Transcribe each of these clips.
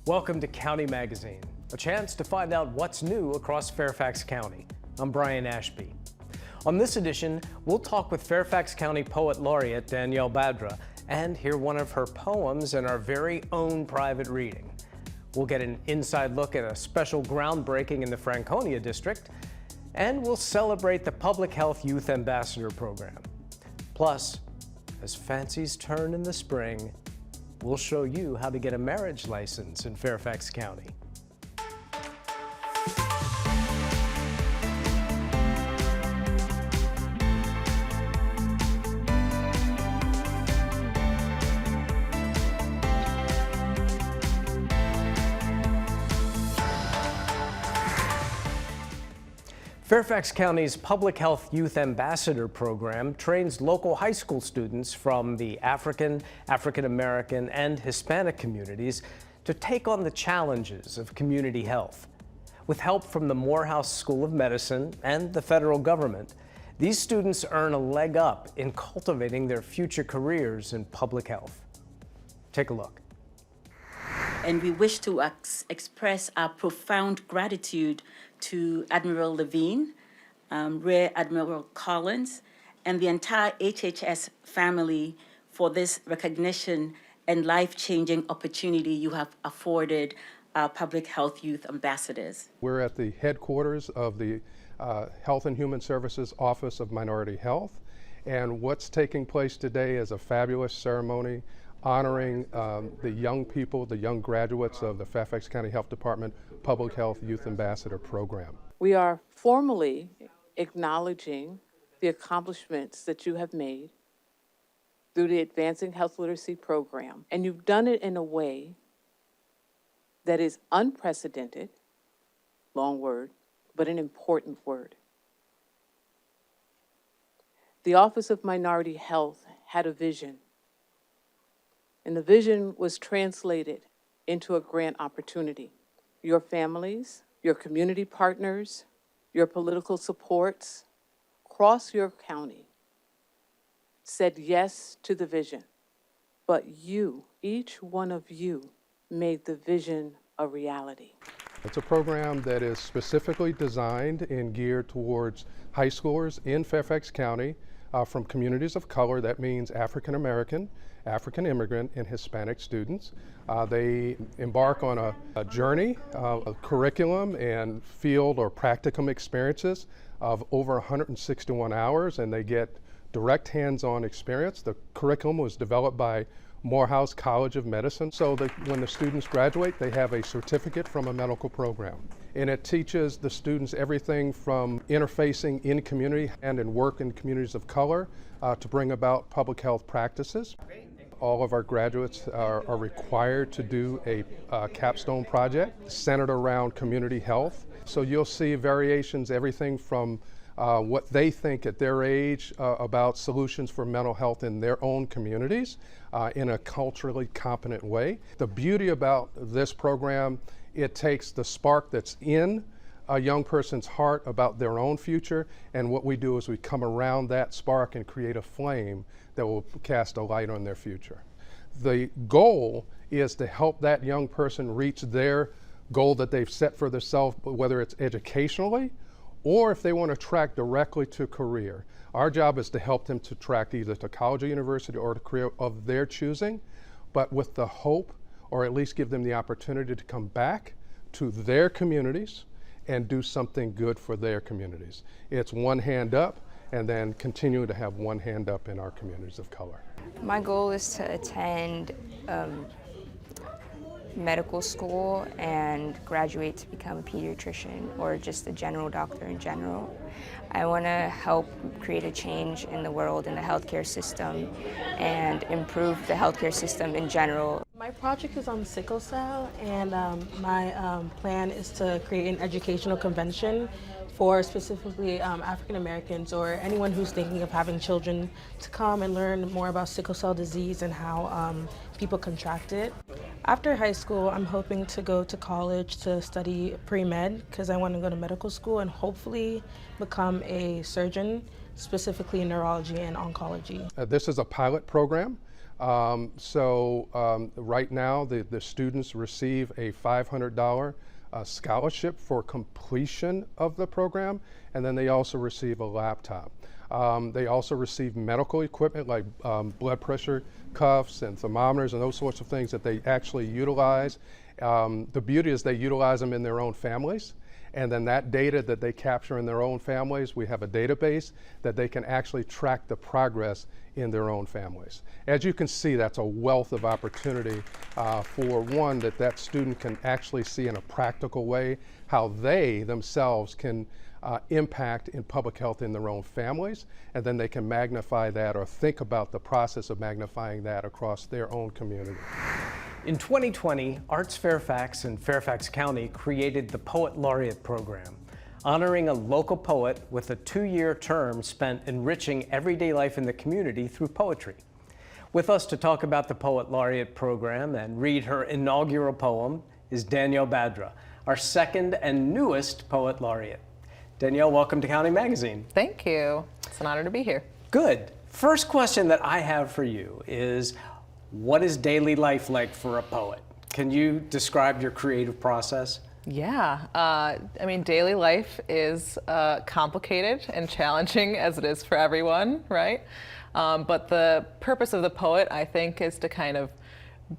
Welcome to County Magazine, a chance to find out what's new across Fairfax County. I'm Brian Ashby. On this edition, we'll talk with Fairfax County Poet Laureate Danielle Badra and hear one of her poems in our very own private reading. We'll get an inside look at a special groundbreaking in the Franconia district, and we'll celebrate the Public Health Youth Ambassador Program. Plus, as fancies turn in the spring, we'll show you how to get a marriage license in Fairfax County. Fairfax County's Public Health Youth Ambassador Program trains local high school students from the African, African American, and Hispanic communities to take on the challenges of community health. With help from the Morehouse School of Medicine and the federal government, these students earn a leg up in cultivating their future careers in public health. Take a look. And we wish to express our profound gratitude to Admiral Levine, Rear Admiral Collins, and the entire HHS family for this recognition and life-changing opportunity you have afforded our public health youth ambassadors. We're at the headquarters of the Health and Human Services Office of Minority Health, and what's taking place today is a fabulous ceremony honoring the young people, the young graduates of the Fairfax County Health Department Public Health Youth Ambassador Program. We are formally acknowledging the accomplishments that you have made through the Advancing Health Literacy Program, and you've done it in a way that is unprecedented, long word, but an important word. The Office of Minority Health had a vision, and the vision was translated into a grant opportunity. Your families, your community partners, your political supports across your county said yes to the vision, but you, each one of you, made the vision a reality. It's a program that is specifically designed and geared towards high schoolers in Fairfax County from communities of color. That means African American, African immigrant, and Hispanic students. They embark on a journey of curriculum and field or practicum experiences of over 161 hours, and they get direct hands-on experience. The curriculum was developed by Morehouse College of Medicine, so that when the students graduate, they have a certificate from a medical program. And it teaches the students everything from interfacing in community and in work in communities of color to bring about public health practices. All of our graduates are required to do a capstone project centered around community health. So you'll see variations, everything from what they think at their age about solutions for mental health in their own communities in a culturally competent way. The beauty about this program, it takes the spark that's in a young person's heart about their own future, and what we do is we come around that spark and create a flame that will cast a light on their future. The goal is to help that young person reach their goal that they've set for themselves, whether it's educationally or if they want to track directly to career. Our job is to help them to track either to college or university or to career of their choosing, but with the hope, or at least give them the opportunity to come back to their communities and do something good for their communities. It's one hand up, and then continue to have one hand up in our communities of color. My goal is to attend medical school and graduate to become a pediatrician or just a general doctor in general. I want to help create a change in the world, in the healthcare system, and improve the healthcare system in general. My project is on sickle cell, and my plan is to create an educational convention for specifically African Americans or anyone who's thinking of having children to come and learn more about sickle cell disease and how people contract it. After high school, I'm hoping to go to college to study pre-med because I want to go to medical school and hopefully become a surgeon, specifically in neurology and oncology. This is a pilot program Right now, the students receive a $500 scholarship for completion of the program, and then they also receive a laptop. They also receive medical equipment like blood pressure cuffs and thermometers and those sorts of things that they actually utilize. The beauty is they utilize them in their own families. And then that data that they capture in their own families, we have a database that they can actually track the progress in their own families. As you can see, that's a wealth of opportunity for one, that student can actually see in a practical way how they themselves can impact in public health in their own families, and then they can magnify that or think about the process of magnifying that across their own community. In 2020, Arts Fairfax and Fairfax County created the Poet Laureate program, honoring a local poet with a 2-year term spent enriching everyday life in the community through poetry. With us to talk about the Poet Laureate program and read her inaugural poem is Danielle Badra, our second and newest Poet Laureate. Danielle, welcome to County Magazine. Thank you. It's an honor to be here. Good. First question that I have for you is, what is daily life like for a poet? Can you describe your creative process? Yeah, I mean, daily life is complicated and challenging as it is for everyone, right? But the purpose of the poet, I think, is to kind of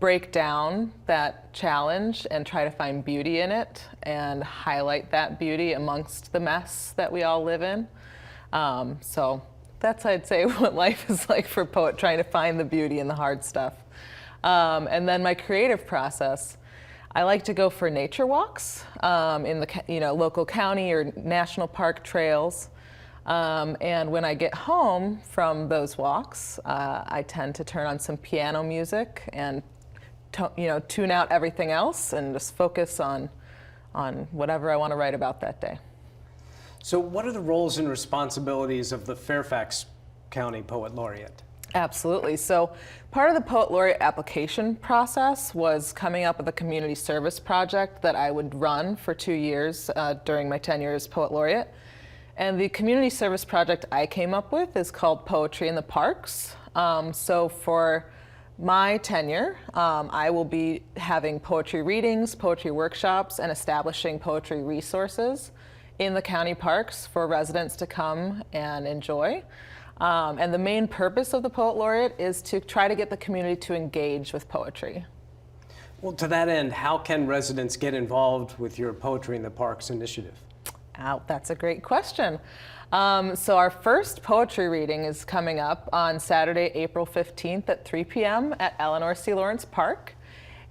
break down that challenge and try to find beauty in it and highlight that beauty amongst the mess that we all live in. So that's, I'd say, what life is like for a poet, trying to find the beauty in the hard stuff. And then my creative process, I like to go for nature walks in the local county or national park trails. And when I get home from those walks, I tend to turn on some piano music and tune out everything else and just focus on whatever I want to write about that day. So what are the roles and responsibilities of the Fairfax County Poet Laureate? Absolutely. So part of the Poet Laureate application process was coming up with a community service project that I would run for 2 years during my tenure as Poet Laureate. And the community service project I came up with is called Poetry in the Parks. So for my tenure, I will be having poetry readings, poetry workshops, and establishing poetry resources in the county parks for residents to come and enjoy. And the main purpose of the Poet Laureate is to try to get the community to engage with poetry. Well, to that end, how can residents get involved with your Poetry in the Parks initiative? That's a great question. So our first poetry reading is coming up on Saturday, April 15th at 3 p.m. at Eleanor C. Lawrence Park.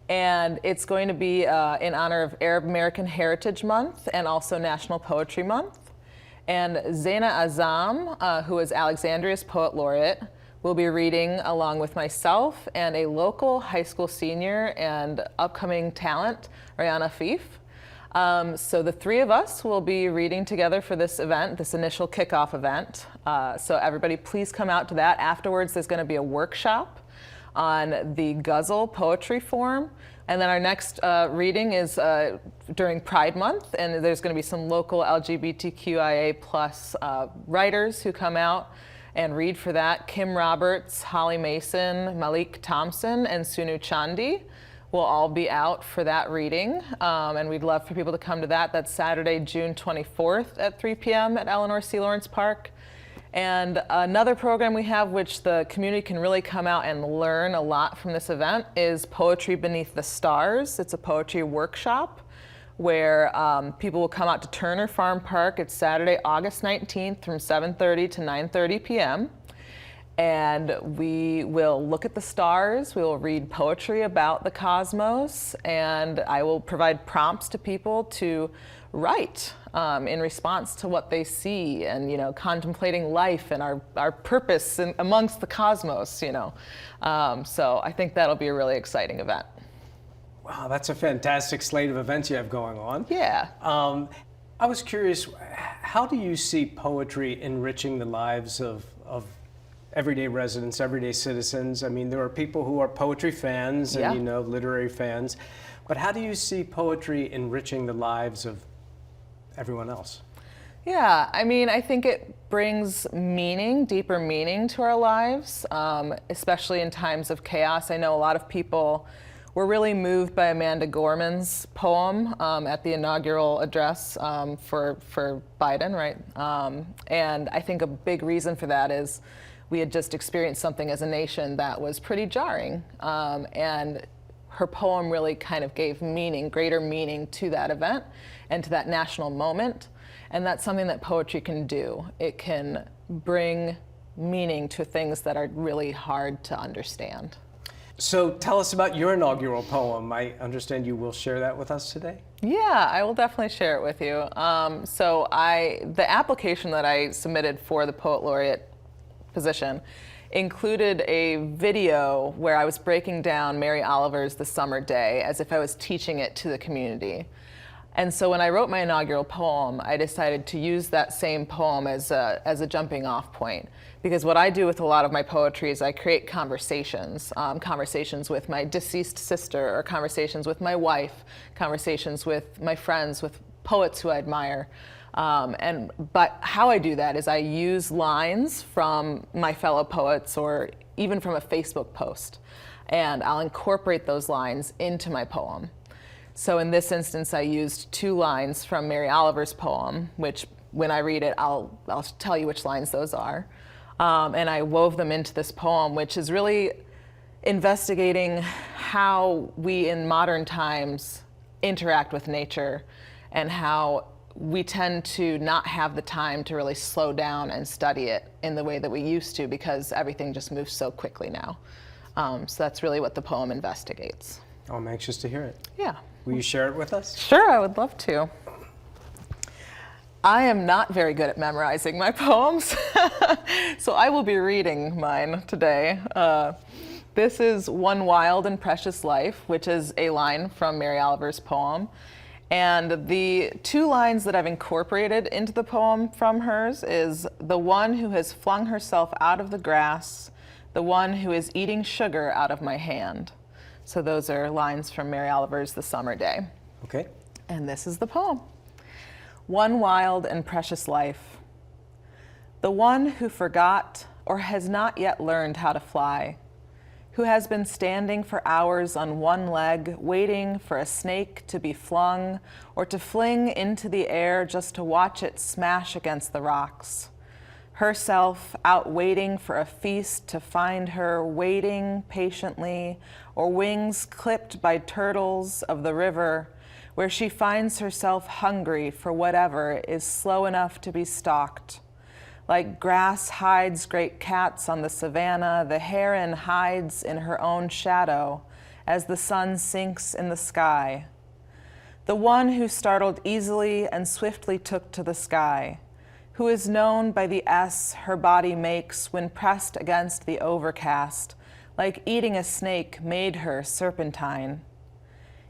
And it's going to be in honor of Arab American Heritage Month and also National Poetry Month. And Zaina Azam, who is Alexandria's Poet Laureate, will be reading along with myself and a local high school senior and upcoming talent, Rihanna Fief. So the three of us will be reading together for this event, this initial kickoff event. So everybody please come out to that. Afterwards, there's going to be a workshop on the Ghazal poetry form. And then our next reading is during Pride Month, and there's going to be some local LGBTQIA plus writers who come out and read for that. Kim Roberts, Holly Mason, Malik Thompson, and Sunu Chandi will all be out for that reading, and we'd love for people to come to that. That's Saturday, June 24th at 3 p.m. at Eleanor C. Lawrence Park. And another program we have, which the community can really come out and learn a lot from this event, is Poetry Beneath the Stars. It's a poetry workshop where people will come out to Turner Farm Park. It's Saturday, August 19th from 7:30 to 9:30 p.m. And we will look at the stars, we will read poetry about the cosmos, and I will provide prompts to people to write in response to what they see and, contemplating life and our purpose amongst the cosmos, So I think that'll be a really exciting event. Wow, that's a fantastic slate of events you have going on. Yeah. I was curious, how do you see poetry enriching the lives of everyday residents, everyday citizens? I mean, there are people who are poetry fans and, literary fans, but how do you see poetry enriching the lives of everyone else? Yeah, I mean, I think it brings meaning, deeper meaning to our lives, especially in times of chaos. I know a lot of people were really moved by Amanda Gorman's poem at the inaugural address for Biden, right? And I think a big reason for that is we had just experienced something as a nation that was pretty jarring. And her poem really kind of gave meaning, greater meaning to that event and to that national moment. And that's something that poetry can do. It can bring meaning to things that are really hard to understand. So tell us about your inaugural poem. I understand you will share that with us today? Yeah, I will definitely share it with you. The application that I submitted for the Poet Laureate position included a video where I was breaking down Mary Oliver's The Summer Day as if I was teaching it to the community. And so when I wrote my inaugural poem, I decided to use that same poem as a jumping off point. Because what I do with a lot of my poetry is I create conversations, conversations with my deceased sister, or conversations with my wife, conversations with my friends, with poets who I admire. But how I do that is I use lines from my fellow poets or even from a Facebook post, and I'll incorporate those lines into my poem. So in this instance, I used 2 lines from Mary Oliver's poem, which when I read it, I'll tell you which lines those are. And I wove them into this poem, which is really investigating how we in modern times interact with nature and how we tend to not have the time to really slow down and study it in the way that we used to because everything just moves so quickly now. So that's really what the poem investigates. Oh, I'm anxious to hear it. Yeah. Will you share it with us? Sure, I would love to. I am not very good at memorizing my poems, so I will be reading mine today. This is One Wild and Precious Life, which is a line from Mary Oliver's poem. And the 2 lines that I've incorporated into the poem from hers is the one who has flung herself out of the grass, the one who is eating sugar out of my hand. So those are lines from Mary Oliver's The Summer Day. Okay. And this is the poem. One wild and precious life. The one who forgot or has not yet learned how to fly, who has been standing for hours on one leg, waiting for a snake to be flung or to fling into the air just to watch it smash against the rocks. Herself out waiting for a feast to find her, waiting patiently, or wings clipped by turtles of the river, where she finds herself hungry for whatever is slow enough to be stalked. Like grass hides great cats on the savannah, the heron hides in her own shadow as the sun sinks in the sky. The one who startled easily and swiftly took to the sky, who is known by the S her body makes when pressed against the overcast, like eating a snake made her serpentine.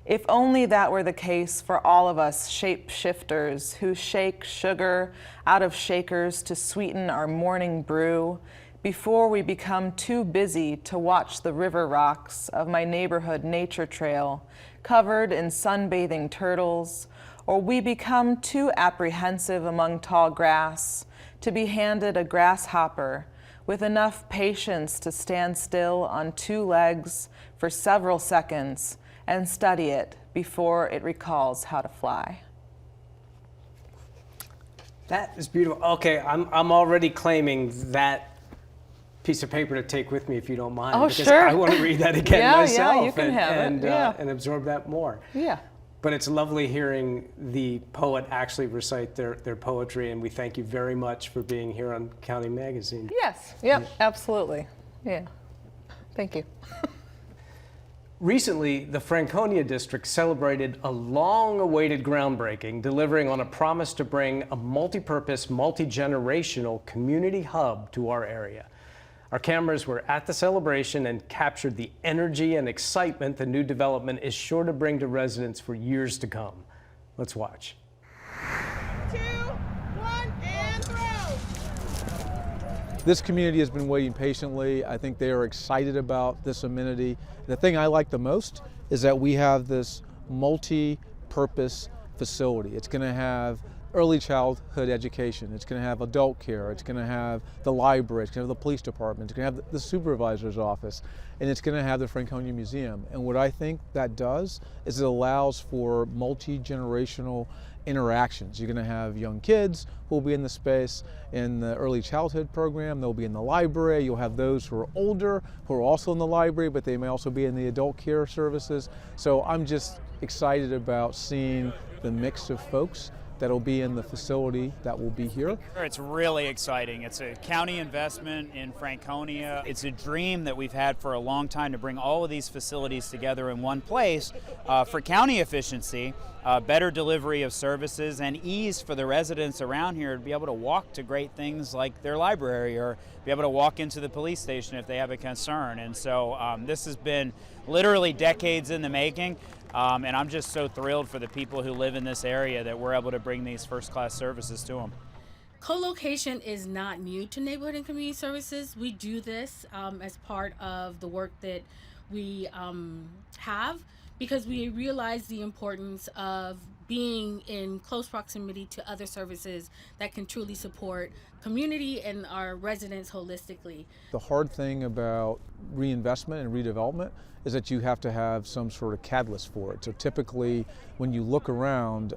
If only that were the case for all of us shape-shifters who shake sugar out of shakers to sweeten our morning brew before we become too busy to watch the river rocks of my neighborhood nature trail covered in sunbathing turtles, or we become too apprehensive among tall grass to be handed a grasshopper with enough patience to stand still on 2 legs for several seconds and study it before it recalls how to fly. That is beautiful. Okay, I'm already claiming that piece of paper to take with me if you don't mind. Oh, because sure. I want to read that again Yeah, myself you can have it. Yeah. and absorb that more. Yeah. But it's lovely hearing the poet actually recite their poetry, and we thank you very much for being here on County Magazine. Yes, yep, absolutely. Yeah, thank you. Recently, the Franconia District celebrated a long-awaited groundbreaking, delivering on a promise to bring a multi-purpose, multi-generational community hub to our area. Our cameras were at the celebration and captured the energy and excitement the new development is sure to bring to residents for years to come. Let's watch. 2, 1, and throw! This community has been waiting patiently. I think they are excited about this amenity. The thing I like the most is that we have this multi-purpose facility. It's going to have early childhood education, it's going to have adult care, it's going to have the library, it's going to have the police department, it's going to have the supervisor's office, and it's going to have the Franconia Museum. And what I think that does is it allows for multi-generational interactions. You're going to have young kids who will be in the space in the early childhood program, they'll be in the library, you'll have those who are older who are also in the library, but they may also be in the adult care services. So I'm just excited about seeing the mix of folks that'll be in the facility that will be here. It's really exciting. It's a county investment in Franconia. It's a dream that we've had for a long time to bring all of these facilities together in one place for county efficiency, better delivery of services, and ease for the residents around here to be able to walk to great things like their library or be able to walk into the police station if they have a concern. And so this has been literally decades in the making. And I'm just so thrilled for the people who live in this area that we're able to bring these first-class services to them. Co-location is not new to Neighborhood and Community Services. We do this as part of the work that we have because we realize the importance of being in close proximity to other services that can truly support community and our residents holistically. The hard thing about reinvestment and redevelopment is that you have to have some sort of catalyst for it. So typically when you look around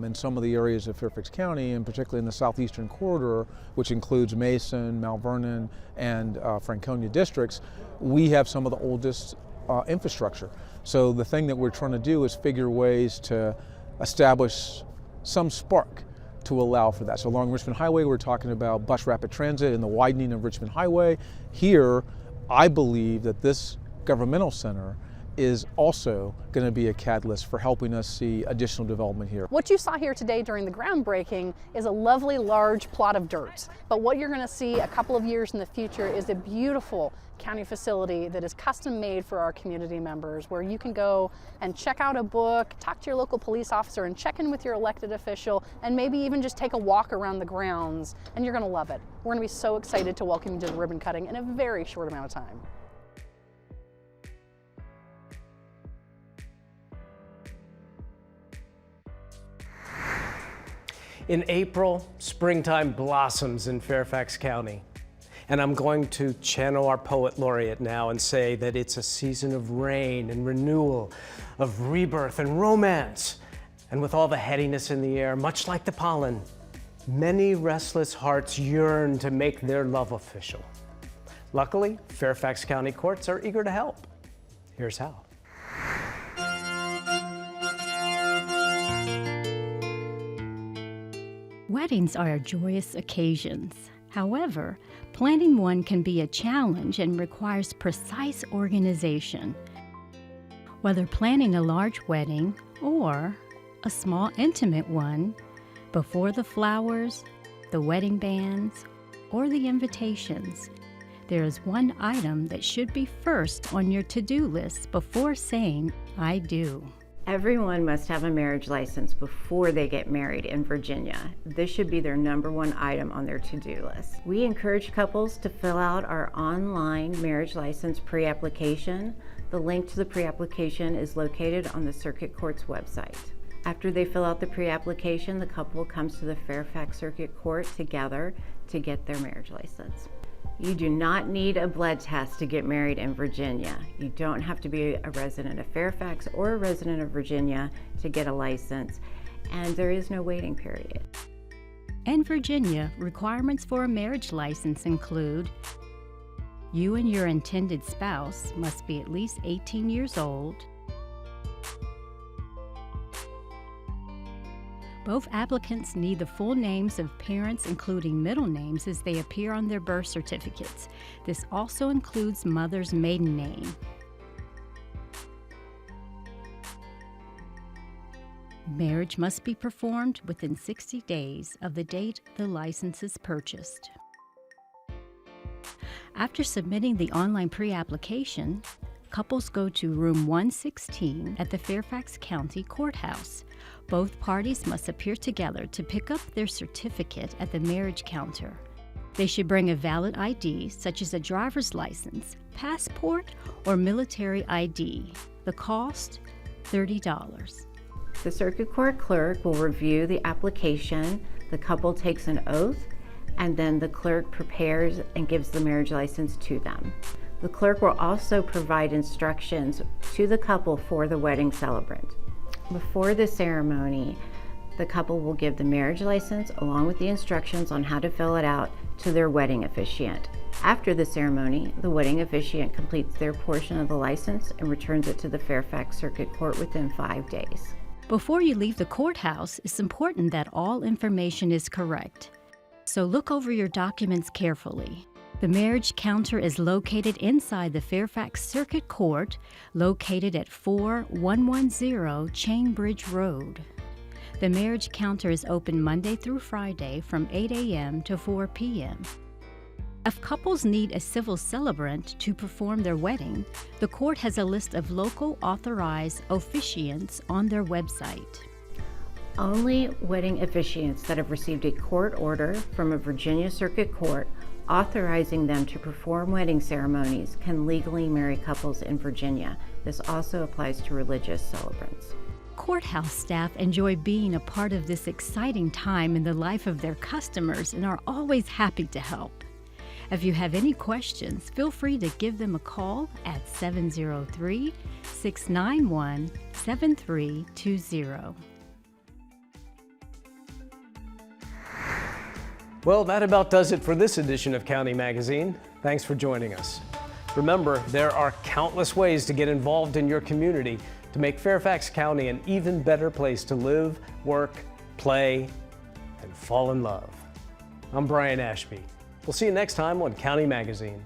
in some of the areas of Fairfax County, and particularly in the southeastern corridor, which includes Mason, Mount Vernon, and Franconia districts, we have some of the oldest infrastructure. So the thing that we're trying to do is figure ways to establish some spark to allow for that. So along Richmond Highway, we're talking about bus rapid transit and the widening of Richmond Highway. Here, I believe that this governmental center is also going to be a catalyst for helping us see additional development here. What you saw here today during the groundbreaking is a lovely large plot of dirt. But what you're going to see a couple of years in the future is a beautiful county facility that is custom made for our community members, where you can go and check out a book, talk to your local police officer, and check in with your elected official, and maybe even just take a walk around the grounds, and you're going to love it. We're going to be so excited to welcome you to the ribbon cutting in a very short amount of time. In April, springtime blossoms in Fairfax County. And I'm going to channel our poet laureate now and say that it's a season of rain and renewal, of rebirth and romance. And with all the headiness in the air, much like the pollen, many restless hearts yearn to make their love official. Luckily, Fairfax County courts are eager to help. Here's how. Weddings are joyous occasions. However, planning one can be a challenge and requires precise organization. Whether planning a large wedding or a small intimate one, before the flowers, the wedding bands, or the invitations, there is one item that should be first on your to-do list before saying, "I do." Everyone must have a marriage license before they get married in Virginia. This should be their #1 item on their to-do list. We encourage couples to fill out our online marriage license pre-application. The link to the pre-application is located on the Circuit Court's website. After they fill out the pre-application, the couple comes to the Fairfax Circuit Court together to get their marriage license. You do not need a blood test to get married in Virginia. You don't have to be a resident of Fairfax or a resident of Virginia to get a license, and there is no waiting period. In Virginia, requirements for a marriage license include: you and your intended spouse must be at least 18 years old. Both applicants need the full names of parents, including middle names, as they appear on their birth certificates. This also includes mother's maiden name. Marriage must be performed within 60 days of the date the license is purchased. After submitting the online pre-application, couples go to room 116 at the Fairfax County Courthouse. Both parties must appear together to pick up their certificate at the marriage counter. They should bring a valid ID, such as a driver's license, passport, or military ID. The cost, $30. The circuit court clerk will review the application, the couple takes an oath, and then the clerk prepares and gives the marriage license to them. The clerk will also provide instructions to the couple for the wedding celebrant. Before the ceremony, the couple will give the marriage license along with the instructions on how to fill it out to their wedding officiant. After the ceremony, the wedding officiant completes their portion of the license and returns it to the Fairfax Circuit Court within 5 days. Before you leave the courthouse, it's important that all information is correct. So look over your documents carefully. The marriage counter is located inside the Fairfax Circuit Court, located at 4110 Chainbridge Road. The marriage counter is open Monday through Friday from 8 a.m. to 4 p.m. If couples need a civil celebrant to perform their wedding, the court has a list of local authorized officiants on their website. Only wedding officiants that have received a court order from a Virginia Circuit Court authorizing them to perform wedding ceremonies can legally marry couples in Virginia. This also applies to religious celebrants. Courthouse staff enjoy being a part of this exciting time in the life of their customers and are always happy to help. If you have any questions, feel free to give them a call at 703-691-7320. Well, that about does it for this edition of County Magazine. Thanks for joining us. Remember, there are countless ways to get involved in your community to make Fairfax County an even better place to live, work, play, and fall in love. I'm Brian Ashby. We'll see you next time on County Magazine.